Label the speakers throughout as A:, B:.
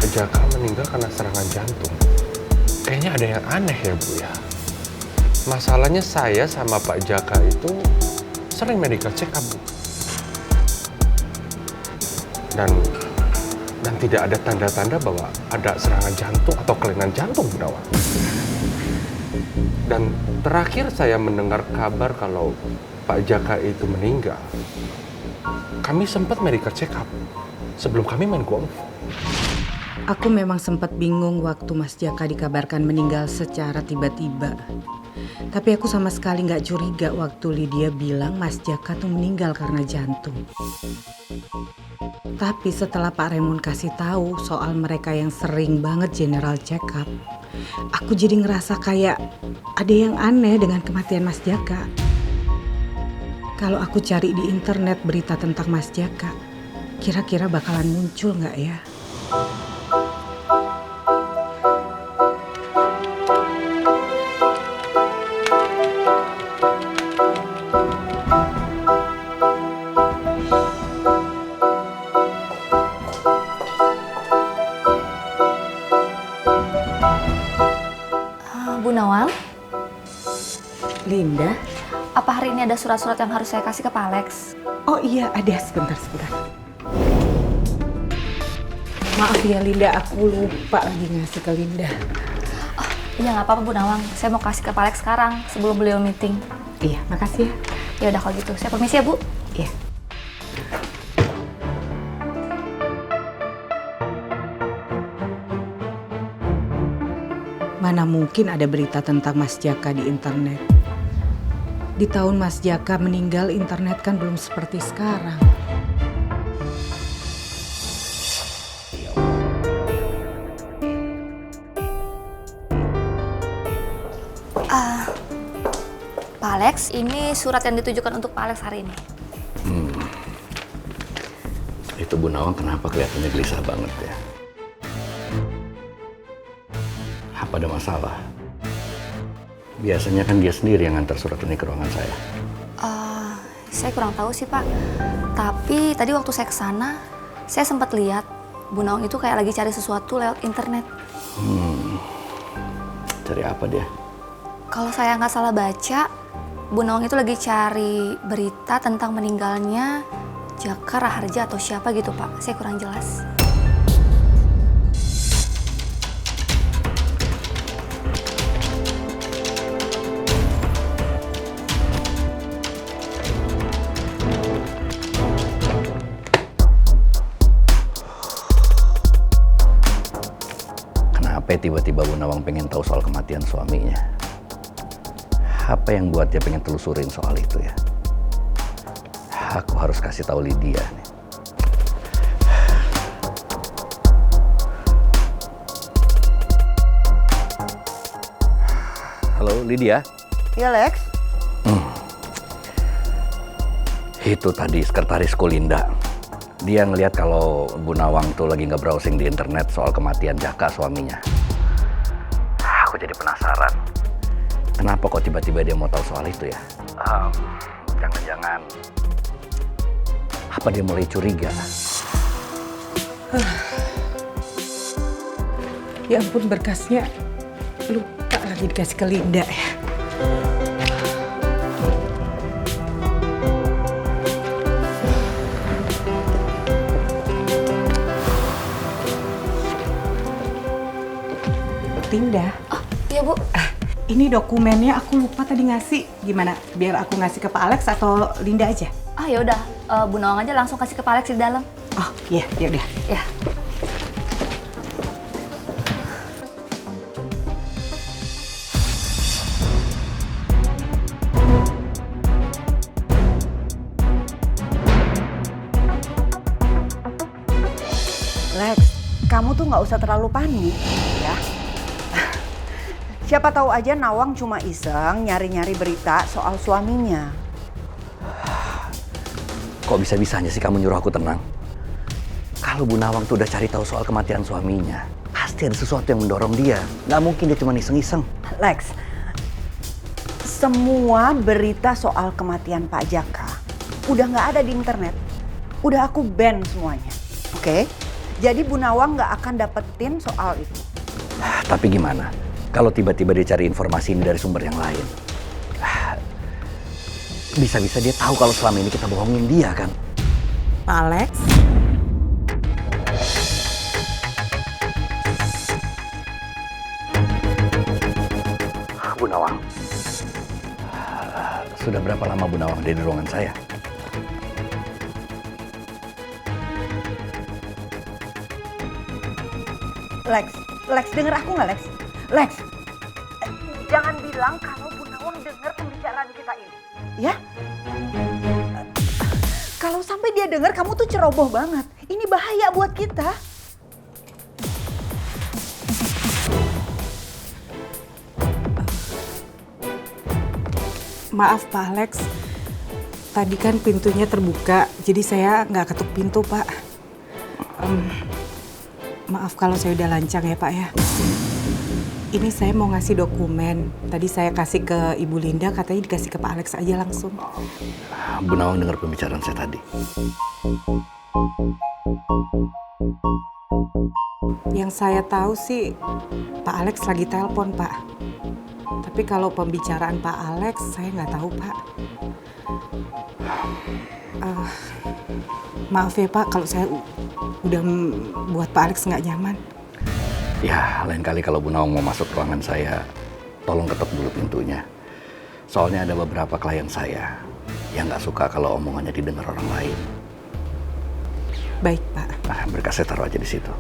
A: Pak Jaka meninggal karena serangan jantung. Kayaknya ada yang aneh ya, Bu ya. Masalahnya saya sama Pak Jaka itu sering medical check up, Bu. Dan tidak ada tanda-tanda bahwa ada serangan jantung atau kelainan jantung, Bu Nawang. Dan terakhir saya mendengar kabar kalau Pak Jaka itu meninggal, kami sempat medical check up sebelum kami main golf.
B: Aku memang sempat bingung waktu Mas Jaka dikabarkan meninggal secara tiba-tiba. Tapi aku sama sekali nggak curiga waktu Lydia bilang Mas Jaka tuh meninggal karena jantung. Tapi setelah Pak Raymond kasih tahu soal mereka yang sering banget general check up, aku jadi ngerasa kayak ada yang aneh dengan kematian Mas Jaka. Kalau aku cari di internet berita tentang Mas Jaka, kira-kira bakalan muncul nggak ya?
C: Bu Nawang,
B: Linda?
C: apa hari ini ada surat-surat yang harus saya kasih ke Pak Alex?
B: Oh iya, ada. Sebentar. Maaf ya Linda, aku lupa lagi ngasih ke Linda.
C: Oh, iya nggak apa-apa Bu Nawang, saya mau kasih ke Pak Alex sekarang sebelum beliau meeting.
B: Iya, makasih ya.
C: Ya udah kalau gitu, saya permisi ya Bu.
B: Iya. Mana mungkin ada berita tentang Mas Jaka di internet. Di tahun Mas Jaka meninggal, internet kan belum seperti sekarang.
C: Pak Alex, ini surat yang ditujukan untuk Pak Alex hari ini.
D: Itu Bu Nawang kenapa kelihatannya gelisah banget ya? Apa ada masalah? Biasanya kan dia sendiri yang ngantar surat ini ke ruangan saya.
C: Saya kurang tahu sih Pak. Tapi tadi waktu saya ke sana, saya sempat lihat Bu Nawang itu kayak lagi cari sesuatu lewat internet.
D: Cari apa dia?
C: Kalau saya nggak salah baca, Bu Nawang itu lagi cari berita tentang meninggalnya Jaka Raharja atau siapa gitu Pak. Saya kurang jelas.
D: Kenapa tiba-tiba Bu Nawang pengen tahu soal kematian suaminya? Apa yang buat dia pengen telusurin soal itu ya? Aku harus kasih tahu Lydia nih. Halo Lydia.
E: Iya Lex.
D: Itu tadi sekretarisku Linda. Dia ngelihat kalau Bu Nawang tuh lagi nge-browsing di internet soal kematian Jaka suaminya. Aku jadi penasaran. Kenapa kok tiba-tiba dia mau tahu soal itu ya? Jangan-jangan apa dia mulai curiga?
B: Ya ampun, berkasnya lupa lagi dikasih ke Linda ya. Linda.
C: Oh, iya Bu.
B: Ini dokumennya aku lupa tadi ngasih. Gimana? Biar aku ngasih ke Pak Alex atau Linda aja?
C: Ah ya udah, Bu Nawang aja langsung kasih ke Pak Alex di dalam.
B: Oh iya, ya udah.
C: Ya.
E: Lex, kamu tuh nggak usah terlalu panik ya. Siapa tahu aja Nawang cuma iseng nyari-nyari berita soal suaminya.
D: Kok bisa-bisanya sih kamu nyuruh aku tenang? Kalau Bu Nawang tuh udah cari tahu soal kematian suaminya, pasti ada sesuatu yang mendorong dia. Nggak mungkin dia cuma iseng-iseng.
E: Lex, semua berita soal kematian Pak Jaka udah nggak ada di internet. Udah aku ban semuanya, oke? Jadi Bu Nawang nggak akan dapetin soal itu.
D: Tapi gimana kalau tiba-tiba dia cari informasi ini dari sumber yang lain? Bisa-bisa dia tahu kalau selama ini kita bohongin dia kan?
B: Pak Alex,
D: Bu Nawang. Sudah berapa lama Bu Nawang ada di ruangan saya?
E: Lex, denger aku nggak Lex? Lex, jangan bilang kalau Bu Nawang denger pembicaraan kita ini, ya? Kalau sampai dia denger, kamu tuh ceroboh banget. Ini bahaya buat kita.
B: maaf Pak Alex. Tadi kan pintunya terbuka, jadi saya nggak ketuk pintu Pak. Maaf kalau saya udah lancang ya Pak ya. Ini saya mau ngasih dokumen. Tadi saya kasih ke Ibu Linda, katanya dikasih ke Pak Alex aja langsung.
D: Bu Nawang dengar pembicaraan saya tadi.
B: Yang saya tahu sih Pak Alex lagi telepon Pak. Tapi kalau pembicaraan Pak Alex saya nggak tahu Pak. Maaf ya Pak kalau saya udah buat Pak Alex nggak nyaman.
D: Ya, lain kali kalau Bu Nawang mau masuk ruangan saya, tolong ketuk dulu pintunya. Soalnya ada beberapa klien saya yang nggak suka kalau omongannya didengar orang lain.
B: Baik Pak.
D: Nah, berkas saya taruh aja di situ.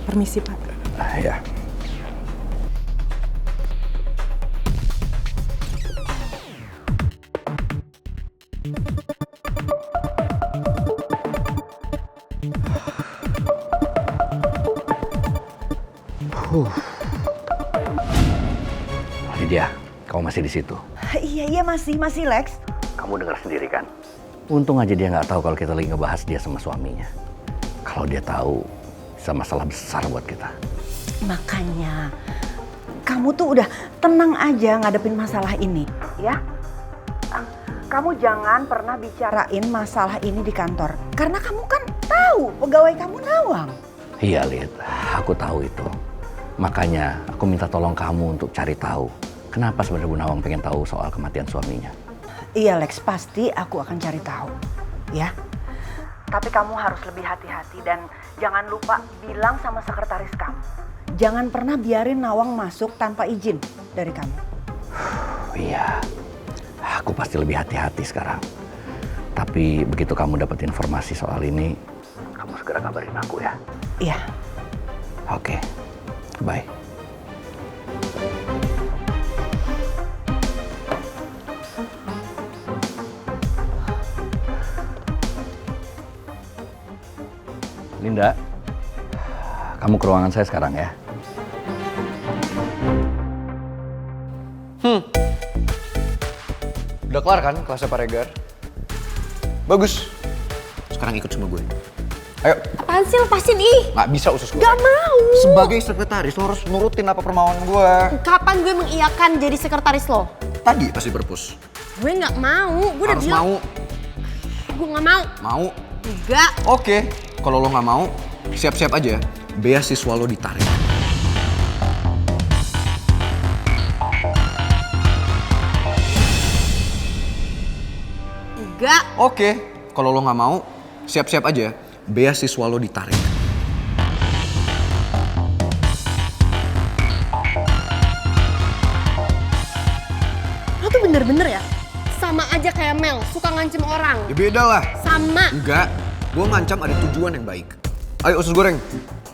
B: Permisi Pak.
D: Ya. Lydia, kamu masih di situ?
E: Iya masih Lex.
D: Kamu dengar sendiri kan? Untung aja dia nggak tahu kalau kita lagi ngebahas dia sama suaminya. Kalau dia tahu, bisa masalah besar buat kita.
E: Makanya, kamu tuh udah tenang aja ngadepin masalah ini, ya. Kamu jangan pernah bicarain masalah ini di kantor. Karena kamu kan tahu pegawai kamu Nawang.
D: Iya, Lid. Aku tahu itu. Makanya aku minta tolong kamu untuk cari tahu kenapa sebenarnya Bu Nawang pengen tahu soal kematian suaminya.
E: Iya Lex, pasti aku akan cari tahu, ya. Tapi kamu harus lebih hati-hati dan jangan lupa bilang sama sekretaris kamu. Jangan pernah biarin Nawang masuk tanpa izin dari kamu.
D: Iya, aku pasti lebih hati-hati sekarang. Tapi begitu kamu dapat informasi soal ini, kamu segera kabarin aku ya.
E: Iya.
D: Oke, bye. Linda, kamu ke ruangan saya sekarang ya.
A: Udah kelar kan kelasnya Pak Regar? Bagus. Sekarang ikut sama gue. Ayo.
C: Apaan sih, lepasin ih.
A: Nggak bisa usus gue.
C: Gak mau.
A: Sebagai sekretaris lo harus nurutin apa permauan gue.
F: Kapan gue mengiyakan jadi sekretaris lo?
A: Tadi pasti berpus.
F: Gue nggak mau, gue udah
A: Harus
F: bilang.
A: mau.
F: Gue nggak mau.
A: Mau.
F: Enggak.
A: Oke. Kalau lo nggak mau, siap-siap aja. Beasiswa lo ditarik.
F: Enggak.
A: Oke. Kalau lo nggak mau, siap-siap aja. Beasiswa lo ditarik.
F: Lo tuh bener-bener ya? Sama aja kayak Mel, suka ngancem orang.
A: Ya beda lah.
F: Sama.
A: Enggak. Gue ngancam ada tujuan yang baik. Ayo usus goreng.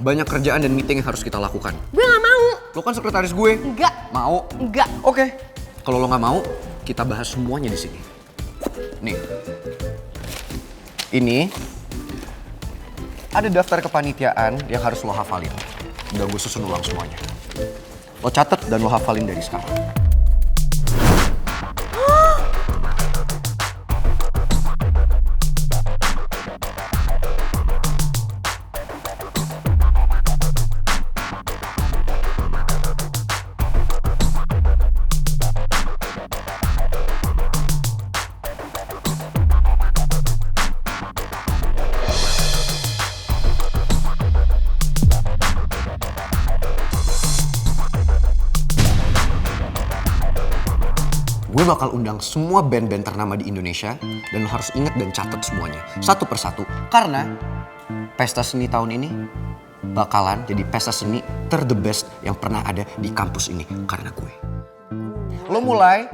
A: Banyak kerjaan dan meeting yang harus kita lakukan.
F: Gue nggak mau.
A: Lo kan sekretaris gue.
F: Enggak.
A: Mau?
F: Enggak.
A: Oke. Kalau lo nggak mau, kita bahas semuanya di sini. Nih. Ini ada daftar kepanitiaan yang harus lo hafalin. Udah gue susun ulang semuanya. Lo catet dan lo hafalin dari sekarang.
G: bakal undang semua band-band ternama di Indonesia dan lo harus inget dan catat semuanya satu persatu karena pesta seni tahun ini bakalan jadi pesta seni ter-the best yang pernah ada di kampus ini karena gue. Lo mulai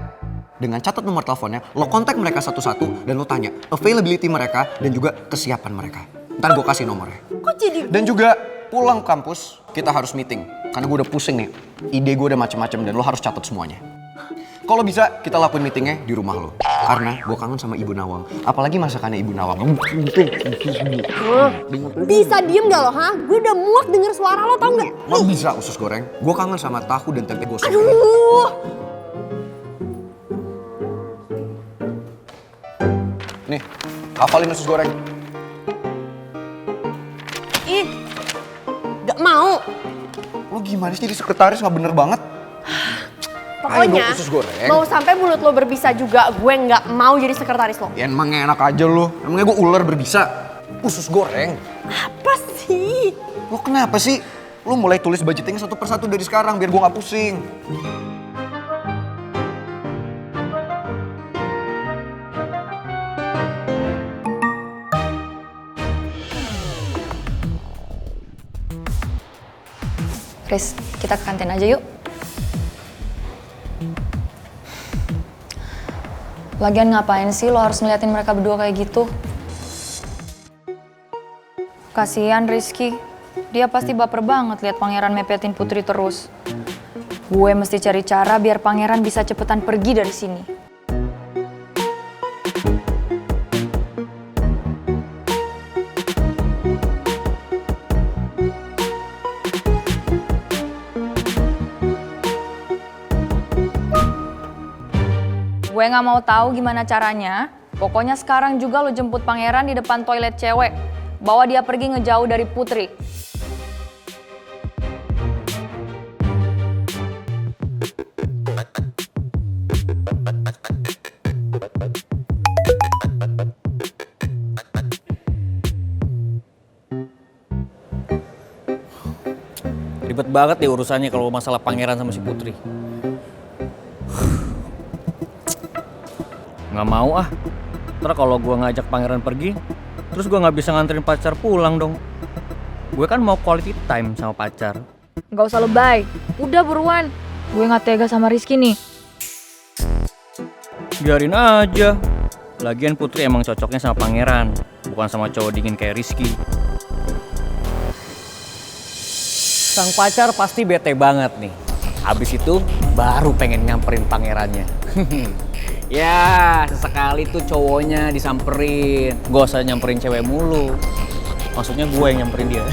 G: dengan catat nomor teleponnya, lo kontak mereka satu-satu dan lo tanya availability mereka dan juga kesiapan mereka. Ntar gue kasih nomornya.
F: Kok jadi
G: Dan juga pulang kampus kita harus meeting karena gue udah pusing nih. Ide gue udah macem-macem dan lo harus catat semuanya. Kalau bisa kita lakuin meetingnya di rumah lo. Karena gue kangen sama Ibu Nawang. Apalagi masakannya Ibu Nawang.
F: bisa diem gak lo, ha? Gue udah muak denger suara lo, tau gak?
G: Lo bisa usus goreng. Gue kangen sama tahu dan tempe gosong.
F: Aduh.
G: Nih, hafalin usus goreng.
F: Ih, gak mau.
G: Lo gimana sih jadi sekretaris gak bener banget?
F: Pokoknya,
G: Ayo, usus goreng.
F: mau sampai mulut lo berbisa juga, gue nggak mau jadi sekretaris lo.
G: Ya emang enak aja lo. Emangnya gue ular berbisa. Usus goreng.
F: Apa sih?
G: Lo kenapa sih? Lo mulai tulis budgeting satu persatu dari sekarang biar gue gak pusing.
C: Riz, kita ke kantin aja yuk. Lagian ngapain sih lo harus ngeliatin mereka berdua kayak gitu? Kasian Rizky, dia pasti baper banget lihat pangeran mepetin Putri terus. Gue mesti cari cara biar pangeran bisa cepetan pergi dari sini. Gue gak mau tahu gimana caranya. Pokoknya sekarang juga lo jemput pangeran di depan toilet cewek. Bawa dia pergi ngejauh dari Putri.
H: Ribet banget deh urusannya kalau masalah pangeran sama si Putri. Nggak mau ah. Ntar kalau gue ngajak pangeran pergi, terus gue nggak bisa nganterin pacar pulang dong. Gue kan mau quality time sama pacar.
C: Gak usah lebay. Udah buruan. Gue gak tega sama Rizky nih.
H: Biarin aja. Lagian Putri emang cocoknya sama pangeran, bukan sama cowok dingin kayak Rizky. Sang pacar pasti bete banget nih. Habis itu baru pengen nyamperin pangerannya. Ya, sesekali tuh cowoknya disamperin. Gak usah nyamperin cewek mulu. Maksudnya gue yang nyamperin dia.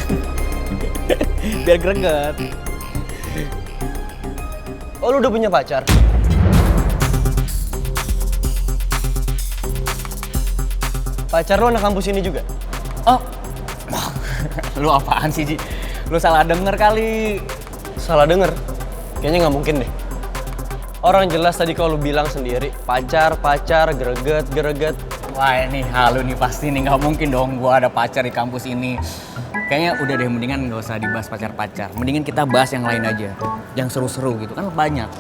H: Biar greget.
I: Oh, lu udah punya pacar? Pacar lu anak kampus ini juga?
H: Oh, lu apaan sih, Ji? Lu salah denger kali.
I: Salah denger? Kayaknya nggak mungkin deh. Orang jelas tadi kalau lu bilang sendiri, pacar, greget.
H: Wah ini halu nih pasti nih, nggak mungkin dong gua ada pacar di kampus ini. Kayaknya udah deh, mendingan nggak usah dibahas pacar-pacar. Mendingan kita bahas yang lain aja, yang seru-seru gitu kan banyak.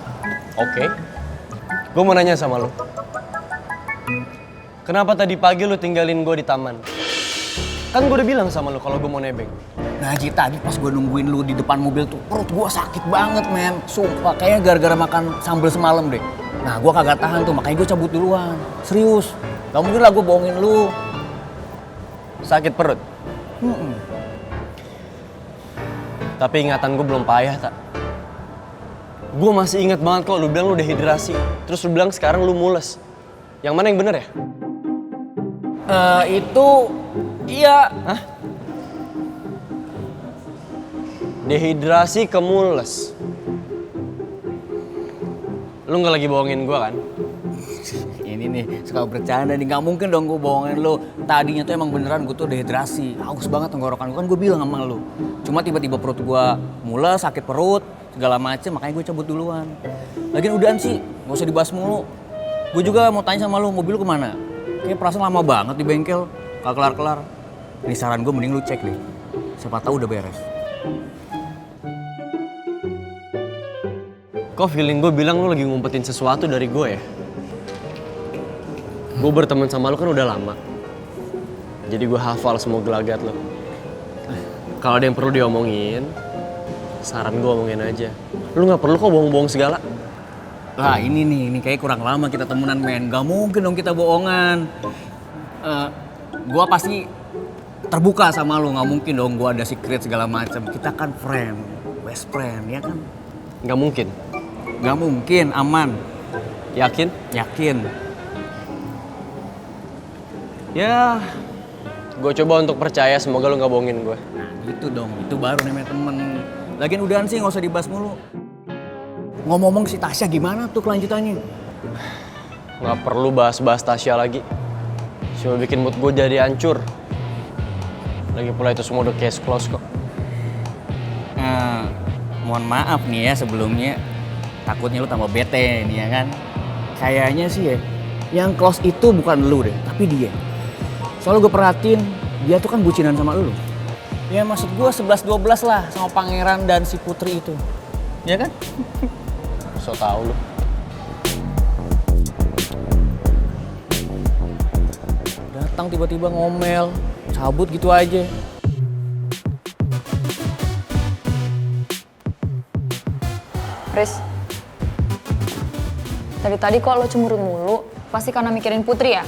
I: Oke. Gue mau nanya sama lu. Kenapa tadi pagi lu tinggalin gue di taman? Kan gue udah bilang sama lu kalau gue mau nebeng.
H: Nah Ji, tadi pas gue nungguin lu di depan mobil tuh perut gue sakit banget men. Sumpah, kayaknya gara-gara makan sambal semalam deh. Nah gue kagak tahan tuh, makanya gue cabut duluan. Serius, gak mungkin lah gue bohongin lu.
I: Sakit perut? Tapi ingatan gue belum payah, tak? Gue masih ingat banget kok lu bilang lu dehidrasi. Terus lu bilang sekarang lu mules. Yang mana yang bener ya?
H: Itu... iya.
I: Hah? Dehidrasi ke mules. Lu gak lagi bohongin gue kan?
H: Ini nih, suka bercanda nih. Gak mungkin dong gue bohongin lu. Tadinya tuh emang beneran gue tuh dehidrasi. Haus banget tenggorokan gue, kan gue bilang sama lu. Cuma tiba-tiba perut gue mules, sakit perut, segala macem, makanya gue cabut duluan. Lagian udahan sih, gak usah dibahas mulu. Gue juga mau tanya sama lu, mobil lu kemana? Kayaknya perasaan lama banget di bengkel, gak kelar-kelar. Ini saran gue mending lu cek deh. Siapa tahu udah beres.
I: Kok feeling gue bilang lu lagi ngumpetin sesuatu dari gue ya? Gue berteman sama lo kan udah lama. Jadi gue hafal semua gelagat lo. Kalau ada yang perlu diomongin, saran gue omongin aja. Lu nggak perlu kok bohong-bohong segala.
H: Lah ini kayak kurang lama kita temenan men. Gak mungkin dong kita bohongan. Gua pasti terbuka sama lu, nggak mungkin dong gua ada secret segala macam. Kita kan friend, best friend, ya kan?
I: Nggak mungkin.
H: Nggak mungkin, aman.
I: Yakin?
H: Yakin.
I: Ya, gue coba untuk percaya. Semoga lu nggak bohongin gue.
H: Nah gitu dong, itu baru namanya temen. Lagian udahan sih nggak usah dibahas mulu. Ngomong-ngomong si Tasya gimana tuh kelanjutannya?
I: Nggak perlu bahas-bahas Tasya lagi. Cuma bikin mood gue jadi hancur. Lagi pula itu semua udah case close kok.
H: Mohon maaf nih ya sebelumnya. Takutnya lu tambah bete nih ya kan. Kayaknya sih ya, yang close itu bukan lu deh, tapi dia. Soalnya gue perhatiin, dia tuh kan bucinan sama lu. Ya maksud gue 11-12 lah sama pangeran dan si putri itu. Ya kan?
I: So tau lu.
H: Datang tiba-tiba ngomel, cabut gitu aja.
J: Riz, dari tadi kok lo cemberut mulu? Pasti karena mikirin Putri ya?